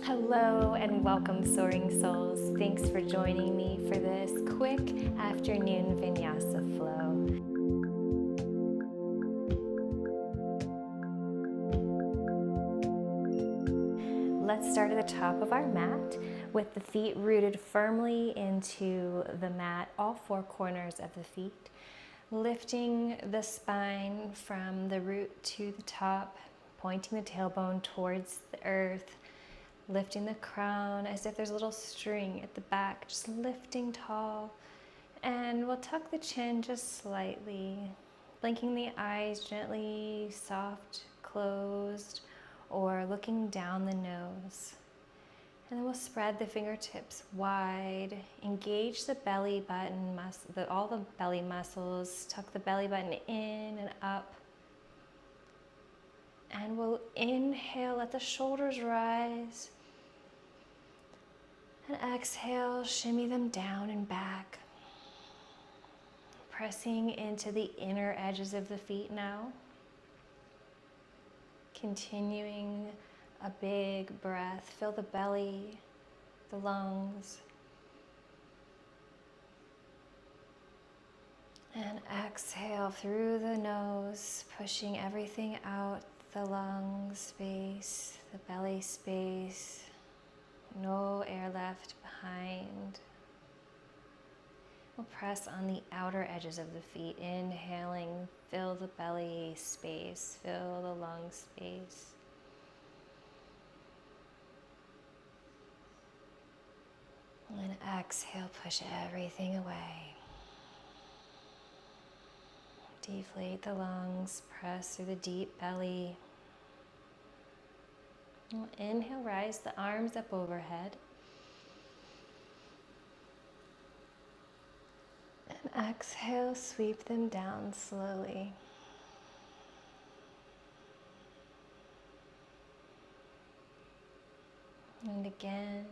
Hello and welcome, Soaring Souls. Thanks for joining me for this quick afternoon Vinyasa Flow. Let's start at the top of our mat with the feet rooted firmly into the mat, all four corners of the feet, lifting the spine from the root to the top, pointing the tailbone towards the earth, lifting the crown as if there's a little string at the back, just lifting tall. And we'll tuck the chin just slightly, blinking the eyes gently, soft, closed, or looking down the nose. And then we'll spread the fingertips wide, engage the belly button, all the belly muscles, tuck the belly button in and up. And we'll inhale, let the shoulders rise. And exhale, shimmy them down and back. Pressing into the inner edges of the feet now. Continuing a big breath. Fill the belly, the lungs. And exhale through the nose, pushing everything out, the lung space, the belly space. No air left behind. We'll press on the outer edges of the feet, inhaling, fill the belly space, fill the lung space. And exhale, push everything away. Deflate the lungs, press through the deep belly. We'll inhale, rise the arms up overhead. And exhale, sweep them down slowly. And again.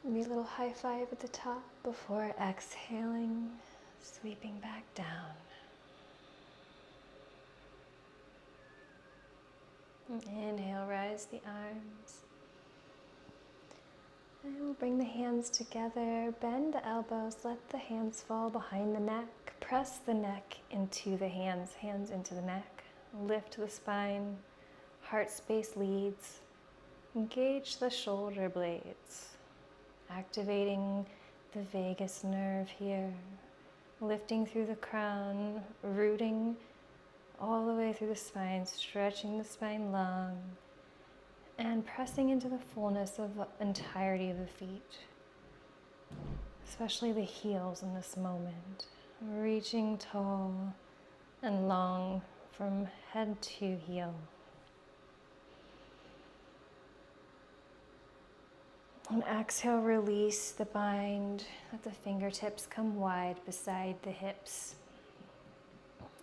Maybe a little high five at the top before exhaling, sweeping back down. Inhale, rise the arms. And we'll bring the hands together, bend the elbows, let the hands fall behind the neck. Press the neck into the hands, hands into the neck. Lift the spine, heart space leads. Engage the shoulder blades, activating the vagus nerve here. Lifting through the crown, rooting all the way through the spine, stretching the spine long, and pressing into the fullness of the entirety of the feet, especially the heels in this moment. Reaching tall and long from head to heel. And exhale, release the bind. Let the fingertips come wide beside the hips.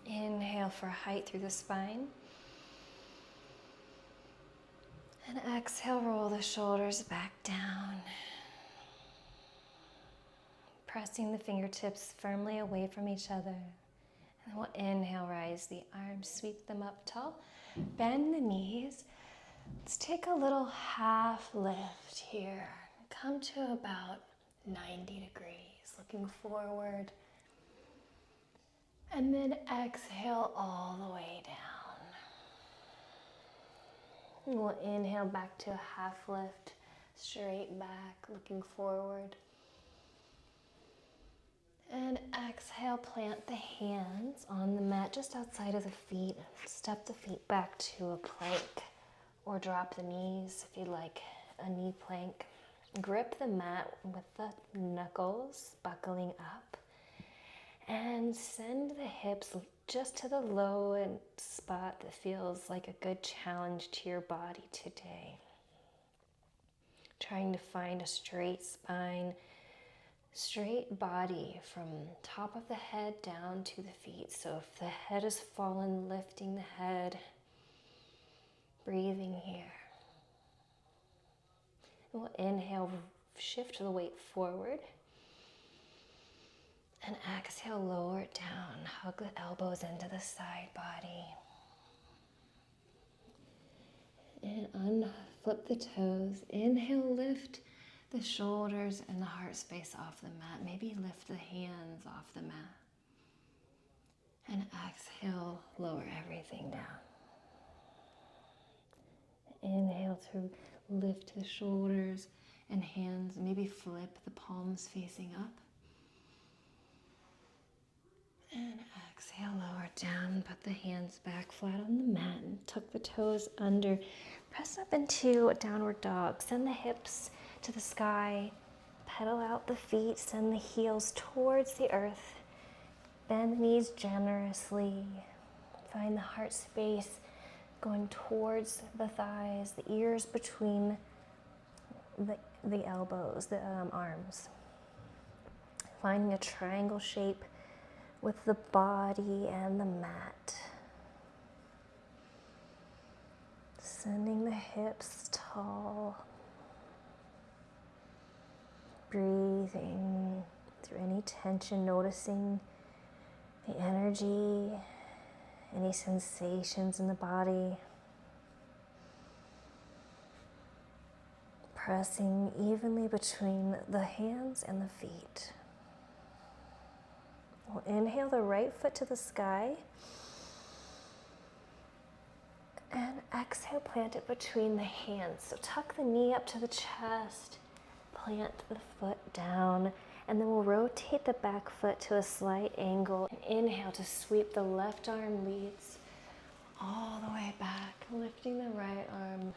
Inhale for height through the spine. And exhale, roll the shoulders back down. Pressing the fingertips firmly away from each other. And then we'll inhale, rise the arms, sweep them up tall. Bend the knees. Let's take a little half lift here. Come to about 90 degrees, looking forward. And then exhale all the way down. We'll inhale back to a half lift, straight back, looking forward. And exhale, plant the hands on the mat just outside of the feet. Step the feet back to a plank or drop the knees if you like a knee plank. Grip the mat with the knuckles buckling up. And send the hips just to the low spot that feels like a good challenge to your body today. Trying to find a straight spine, straight body from top of the head down to the feet. So if the head is fallen, lifting the head, breathing here. And we'll inhale, shift the weight forward. And exhale, lower it down. Hug the elbows into the side body. And flip the toes. Inhale, lift the shoulders and the heart space off the mat. Maybe lift the hands off the mat. And exhale, lower everything down. Inhale to lift the shoulders and hands. Maybe flip the palms facing up. And exhale, lower down. Put the hands back flat on the mat and tuck the toes under. Press up into a downward dog. Send the hips to the sky. Pedal out the feet. Send the heels towards the earth. Bend the knees generously. Find the heart space going towards the thighs, the ears between the elbows, the arms. Finding a triangle shape with the body and the mat. Sending the hips tall. Breathing through any tension, noticing the energy, any sensations in the body. Pressing evenly between the hands and the feet. We'll inhale the right foot to the sky. And exhale, plant it between the hands. So tuck the knee up to the chest. Plant the foot down. And then we'll rotate the back foot to a slight angle. And inhale to sweep the left arm leads all the way back. Lifting the right arm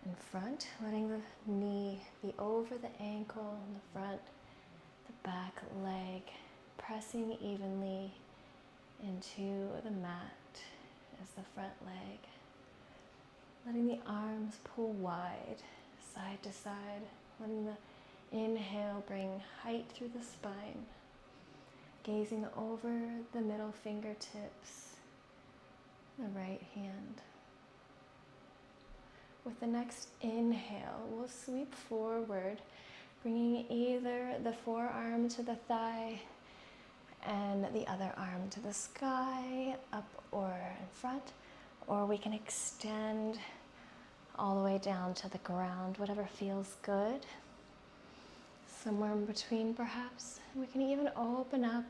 in front. Letting the knee be over the ankle in the front. The back leg. Pressing evenly into the mat as the front leg. Letting the arms pull wide, side to side. Letting the inhale bring height through the spine. Gazing over the middle fingertips, the right hand. With the next inhale, we'll sweep forward, bringing either the forearm to the thigh and the other arm to the sky, up or in front, or we can extend all the way down to the ground, whatever feels good. Somewhere in between perhaps. We can even open up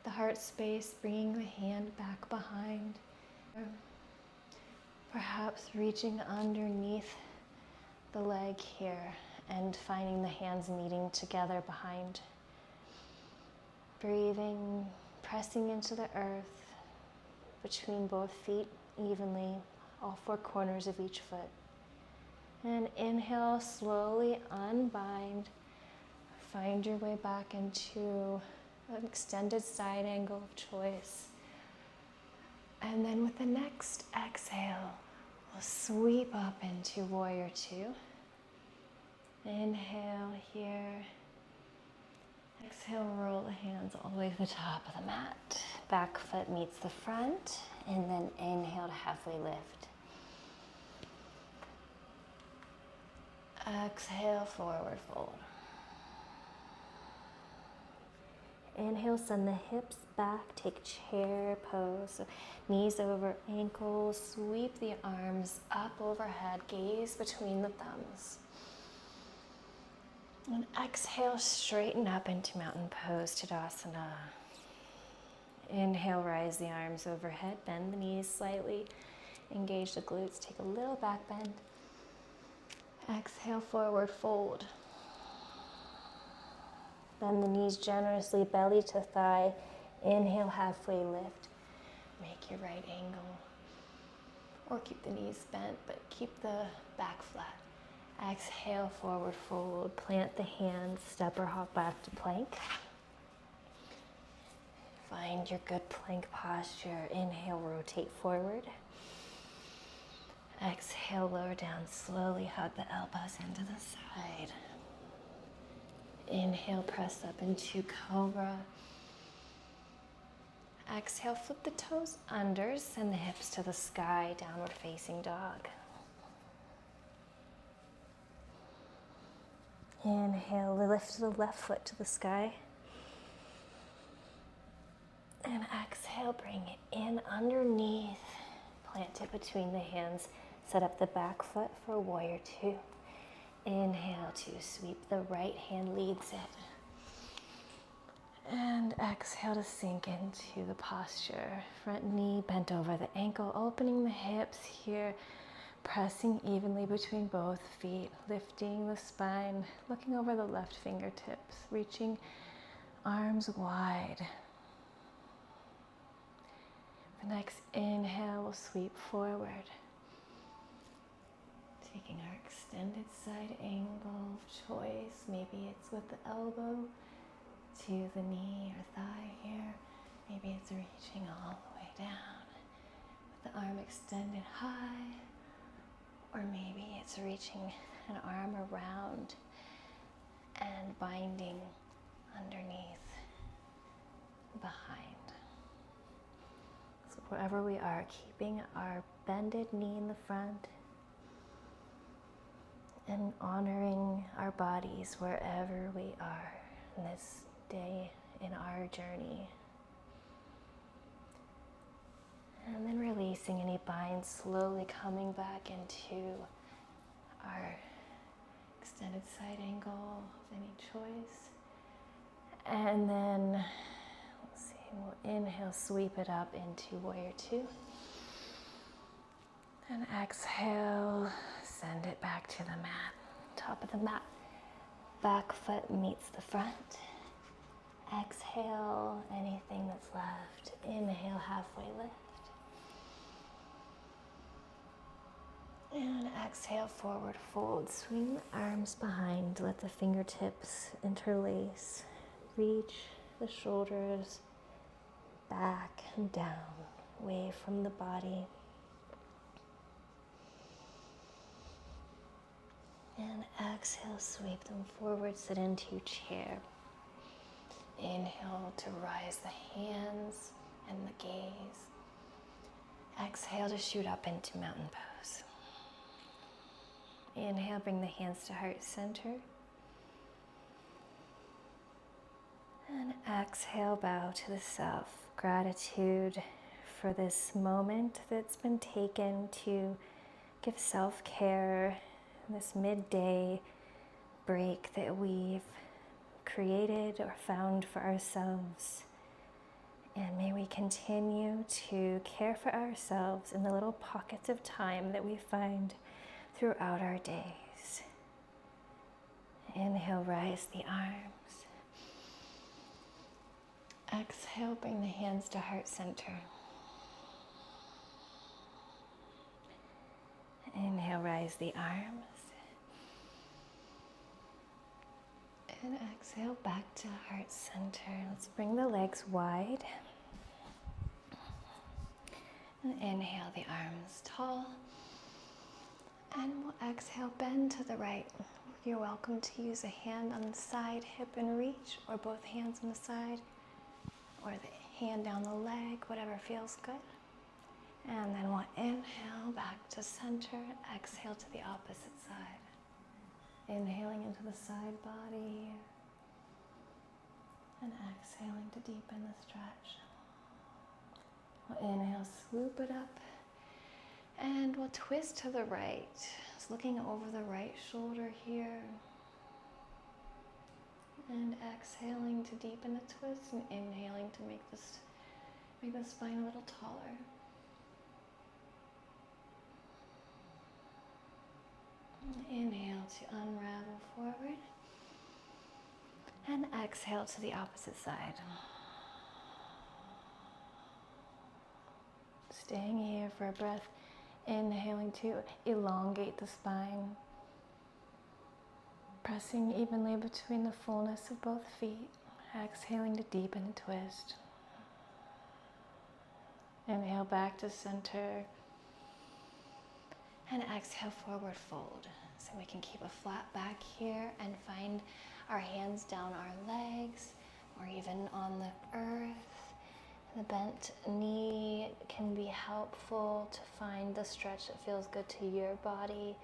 the heart space, bringing the hand back behind. Perhaps reaching underneath the leg here and finding the hands meeting together behind. Breathing, pressing into the earth between both feet evenly, all four corners of each foot. And inhale, slowly unbind. Find your way back into an extended side angle of choice. And then with the next exhale, we'll sweep up into warrior two. Inhale here. Exhale, roll the hands all the way to the top of the mat. Back foot meets the front, and then inhale to halfway lift. Exhale, forward fold. Inhale, send the hips back, take chair pose. So knees over ankles, sweep the arms up overhead, gaze between the thumbs. And exhale, straighten up into mountain pose, Tadasana. Inhale, rise the arms overhead, bend the knees slightly, engage the glutes, take a little back bend. Exhale, forward fold. Bend the knees generously, belly to thigh. Inhale, halfway lift. Make your right angle. Or keep the knees bent, but keep the back flat. Exhale, forward fold. Plant the hands, step or hop back to plank. Find your good plank posture. Inhale, rotate forward. Exhale, lower down slowly. Hug the elbows into the side. Inhale, press up into cobra. Exhale, flip the toes under, send the hips to the sky, downward facing dog. Inhale, lift the left foot to the sky. And exhale, bring it in underneath. Plant it between the hands. Set up the back foot for warrior two. Inhale to sweep, the right hand leads it. And exhale to sink into the posture. Front knee bent over the ankle, opening the hips here, pressing evenly between both feet, lifting the spine, looking over the left fingertips, reaching arms wide. The next inhale will sweep forward, taking our extended side angle of choice. Maybe it's with the elbow to the knee or thigh here. Maybe it's reaching all the way down with the arm extended high, or maybe it's reaching an arm around and binding underneath, behind. So wherever we are, keeping our bended knee in the front and honoring our bodies wherever we are in this day in our journey. And then releasing any binds, slowly coming back into our extended side angle of any choice. And then, let's see, we'll inhale, sweep it up into warrior two. And exhale, send it back to the mat. Top of the mat, back foot meets the front. Exhale, anything that's left. Inhale, halfway lift. And exhale, forward fold. Swing the arms behind, let the fingertips interlace. Reach the shoulders back and down, away from the body. And exhale, sweep them forward, sit into chair. Inhale to rise the hands and the gaze. Exhale to shoot up into mountain pose. Inhale, bring the hands to heart center. And exhale, bow to the self. Gratitude for this moment that's been taken to give self-care, this midday break that we've created or found for ourselves. And may we continue to care for ourselves in the little pockets of time that we find throughout our days. Inhale, rise the arms. Exhale, bring the hands to heart center. Inhale, rise the arms. And exhale, back to heart center. Let's bring the legs wide. And inhale, the arms tall. And we'll exhale, bend to the right. You're welcome to use a hand on the side, hip and reach, or both hands on the side, or the hand down the leg, whatever feels good. And then we'll inhale back to center, exhale to the opposite side. Inhaling into the side body, and exhaling to deepen the stretch. We'll inhale, swoop it up. And we'll twist to the right. Just looking over the right shoulder here. And exhaling to deepen the twist and inhaling to make the spine a little taller. Inhale to unravel forward. And exhale to the opposite side. Staying here for a breath. Inhaling to elongate the spine, pressing evenly between the fullness of both feet. Exhaling to deepen and twist. Inhale back to center. And exhale, forward fold. So we can keep a flat back here and find our hands down our legs or even on the earth. The bent knee can be helpful to find the stretch that feels good to your body.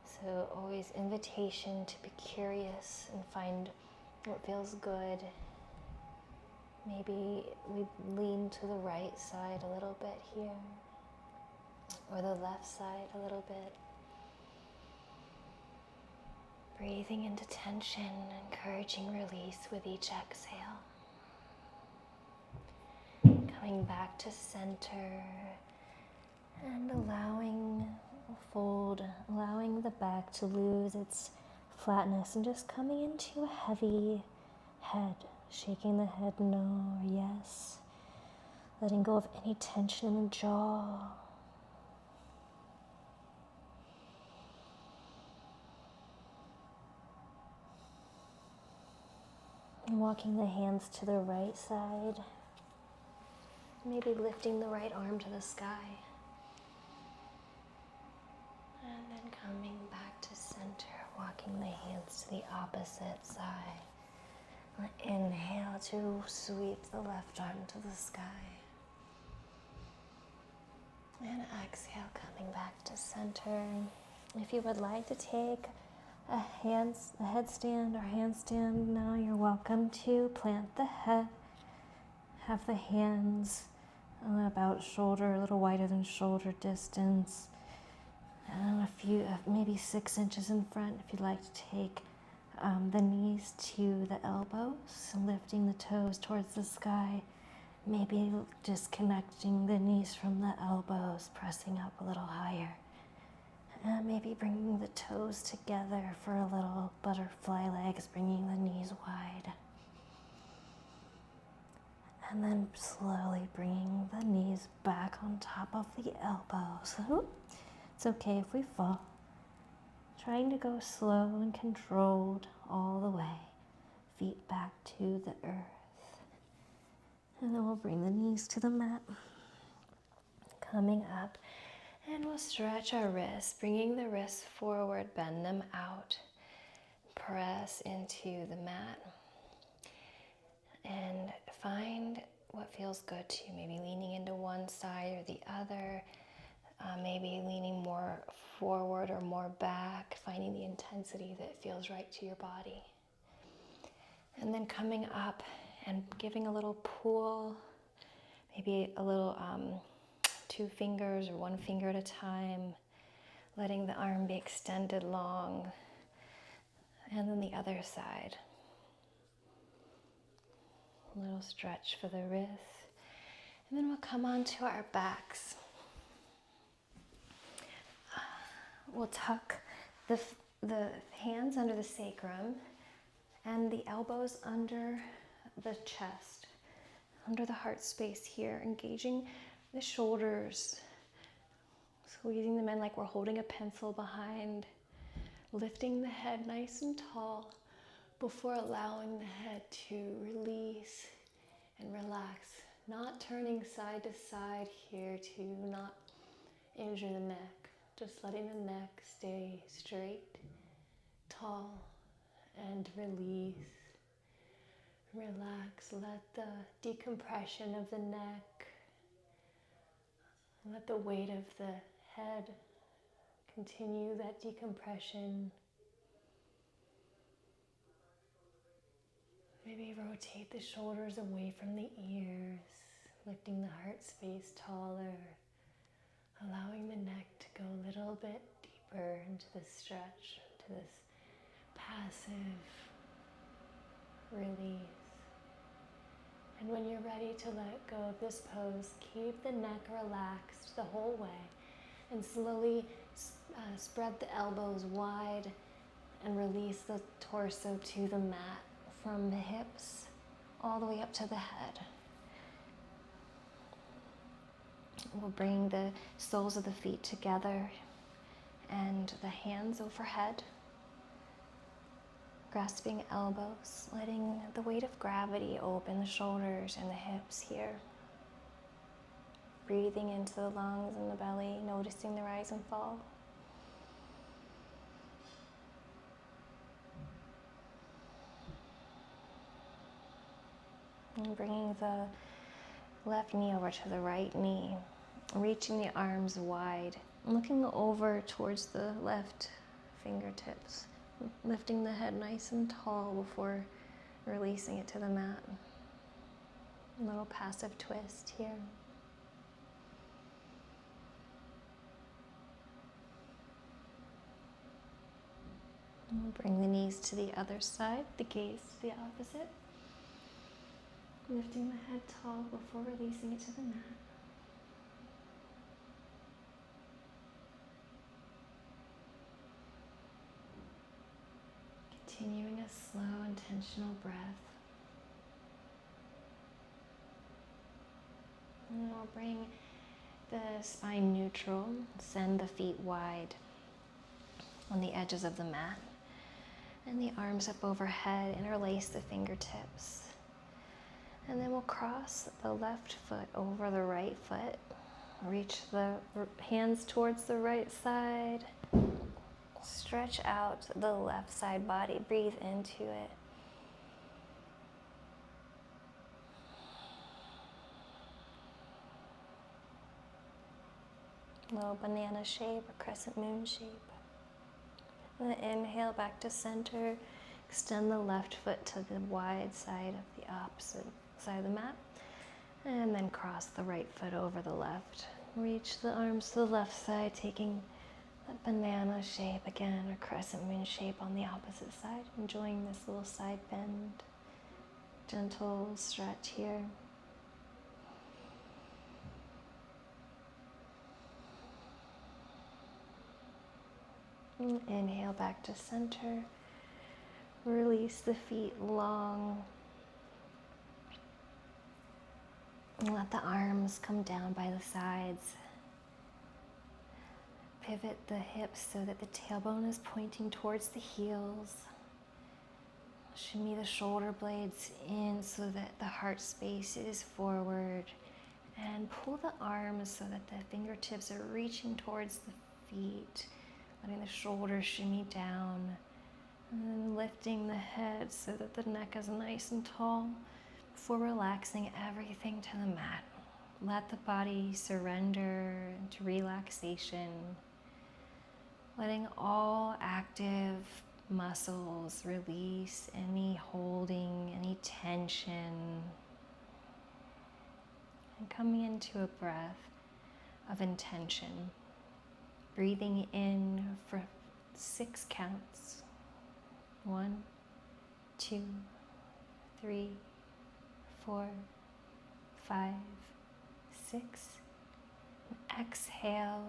So always invitation to be curious and find what feels good. Maybe we lean to the right side a little bit here. or the left side a little bit. Breathing into tension, encouraging release with each exhale. Coming back to center and allowing the back to lose its flatness and just coming into a heavy head, shaking the head no or yes, letting go of any tension in the jaw. And walking the hands to the right side, maybe lifting the right arm to the sky. And then coming back to center, walking the hands to the opposite side. Inhale to sweep the left arm to the sky. And exhale, coming back to center. If you would like to take a headstand or handstand now, you're welcome to plant the head. Have the hands about shoulder, a little wider than shoulder distance. And a few, maybe 6 inches in front. If you'd like to take the knees to the elbows, lifting the toes towards the sky. Maybe disconnecting the knees from the elbows, pressing up a little higher. And maybe bringing the toes together for a little butterfly legs, bringing the knees wide. And then slowly bringing the knees back on top of the elbows. It's okay if we fall. Trying to go slow and controlled all the way. Feet back to the earth. And then we'll bring the knees to the mat. Coming up, and we'll stretch our wrists, bringing the wrists forward, bend them out. Press into the mat. And find what feels good to you. Maybe leaning into one side or the other. Maybe leaning more forward or more back. Finding the intensity that feels right to your body. And then coming up and giving a little pull, maybe a little 2 fingers or 1 finger at a time, letting the arm be extended long, and then the other side. A little stretch for the wrists, and then we'll come onto our backs. We'll tuck the hands under the sacrum and the elbows under the chest, under the heart space here, engaging the shoulders, squeezing them in like we're holding a pencil behind, lifting the head nice and tall before allowing the head to release and relax, not turning side to side here to not injure the neck, just letting the neck stay straight, tall, and release. Relax, let the decompression of the neck, let the weight of the head continue that decompression. Maybe rotate the shoulders away from the ears, lifting the heart space taller, allowing the neck to go a little bit deeper into this stretch, into this passive release. And when you're ready to let go of this pose, keep the neck relaxed the whole way and slowly spread the elbows wide and release the torso to the mat from the hips all the way up to the head. We'll bring the soles of the feet together and the hands overhead. Grasping elbows, letting the weight of gravity open the shoulders and the hips here. Breathing into the lungs and the belly, noticing the rise and fall. And bringing the left knee over to the right knee, reaching the arms wide, looking over towards the left fingertips. Lifting the head nice and tall before releasing it to the mat. A little passive twist here. Bring the knees to the other side, the gaze to the opposite. Lifting the head tall before releasing it to the mat. Continuing a slow, intentional breath. And we'll bring the spine neutral, send the feet wide on the edges of the mat. And the arms up overhead, interlace the fingertips. And then we'll cross the left foot over the right foot. Reach the hands towards the right side. Stretch out the left side body. Breathe into it. Little banana shape or crescent moon shape. And then inhale back to center. Extend the left foot to the wide side of the opposite side of the mat. And then cross the right foot over the left. Reach the arms to the left side, taking that banana shape again, or crescent moon shape on the opposite side. Enjoying this little side bend. Gentle stretch here. Inhale back to center. Release the feet long. And let the arms come down by the sides. Pivot the hips so that the tailbone is pointing towards the heels. Shimmy the shoulder blades in so that the heart space is forward. And pull the arms so that the fingertips are reaching towards the feet. Letting the shoulders shimmy down. And then lifting the head so that the neck is nice and tall before relaxing everything to the mat. Let the body surrender into relaxation. Letting all active muscles release any holding, any tension. And coming into a breath of intention. Breathing in for 6 counts. 1, 2, 3, 4, 5, 6. And exhale.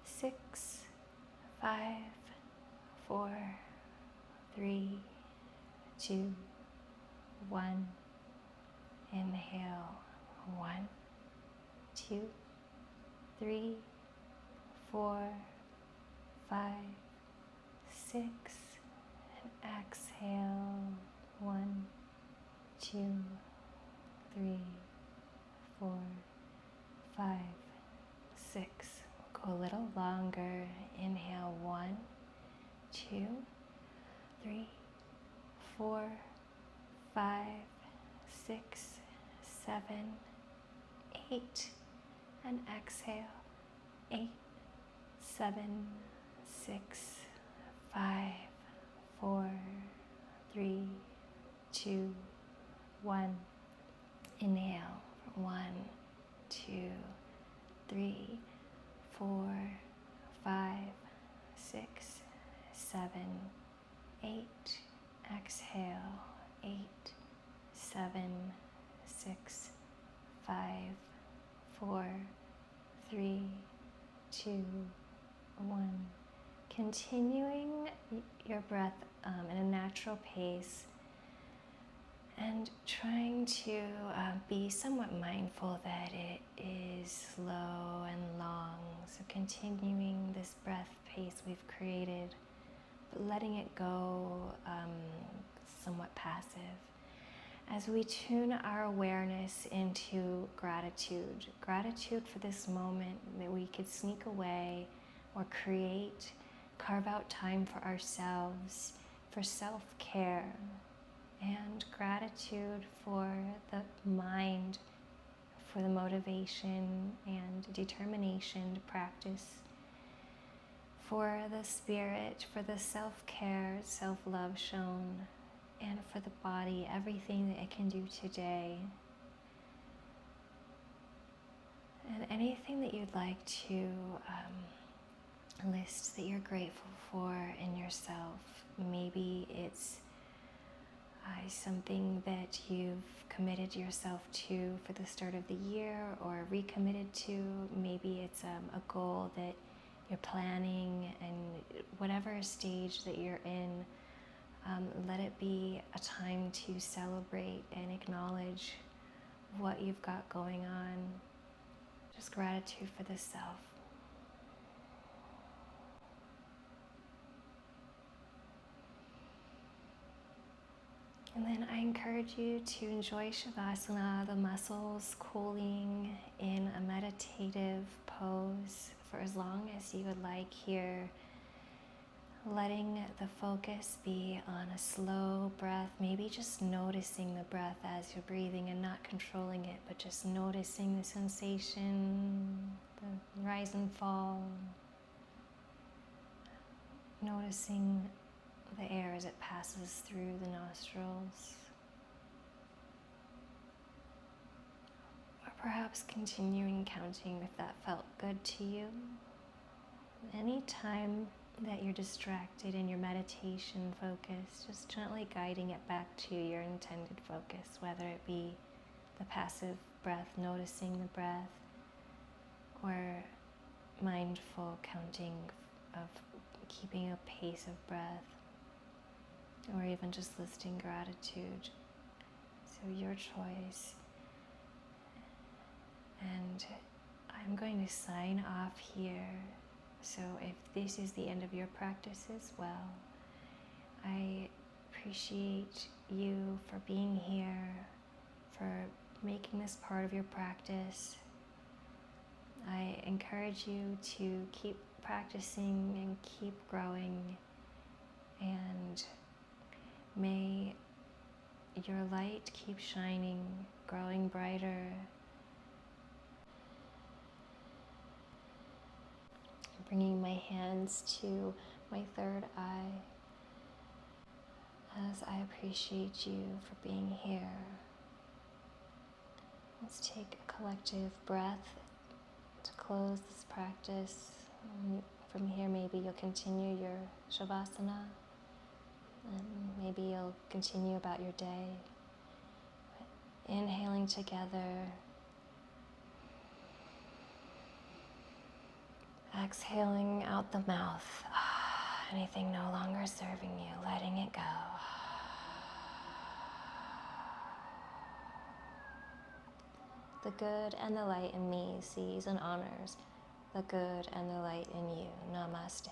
6, 5, 4, 3, 2, 1. Inhale. 1, 2, 3, 4, 5, 6, and exhale. 1, 2, 3, 4, 5, 6. Go a little longer. Inhale. 1, 2, 3, 4, 5, 6, 7, 8, and exhale. 8, 7, 6, 5, 4, 3, 2, 1. Inhale. 1, 2, 3, 4, 5, 6, 7, 8. Exhale. 8, 7, 6, 5, 4, 3, 2, 1. Continuing your breath in a natural pace and trying to be somewhat mindful that it is slow and long. So continuing this breath pace we've created, but letting it go somewhat passive. As we tune our awareness into gratitude, gratitude for this moment that we could sneak away or create, carve out time for ourselves, for self-care, and gratitude for the mind, for the motivation and determination to practice, for the spirit, for the self-care, self-love shown, and for the body, everything that it can do today. And anything that you'd like to a list that you're grateful for in yourself. Maybe it's something that you've committed yourself to for the start of the year or recommitted to. Maybe it's a goal that you're planning, and whatever stage that you're in, let it be a time to celebrate and acknowledge what you've got going on. Just gratitude for the self. And then I encourage you to enjoy Shavasana, the muscles cooling in a meditative pose for as long as you would like here. Letting the focus be on a slow breath, maybe just noticing the breath as you're breathing and not controlling it, but just noticing the sensation, the rise and fall. Noticing the air as it passes through the nostrils. Or perhaps continuing counting if that felt good to you. Anytime that you're distracted in your meditation focus, just gently guiding it back to your intended focus, whether it be the passive breath, noticing the breath, or mindful counting of keeping a pace of breath, or even just listing gratitude. So your choice. And I'm going to sign off here. So if this is the end of your practice as well, I appreciate you for being here, for making this part of your practice. I encourage you to keep practicing and keep growing, and may your light keep shining, growing brighter. Bringing my hands to my third eye as I appreciate you for being here. Let's take a collective breath to close this practice. From here, maybe you'll continue your Shavasana, and maybe you'll continue about your day. Inhaling together. Exhaling out the mouth. Anything no longer serving you, letting it go. The good and the light in me sees and honors the good and the light in you. Namaste.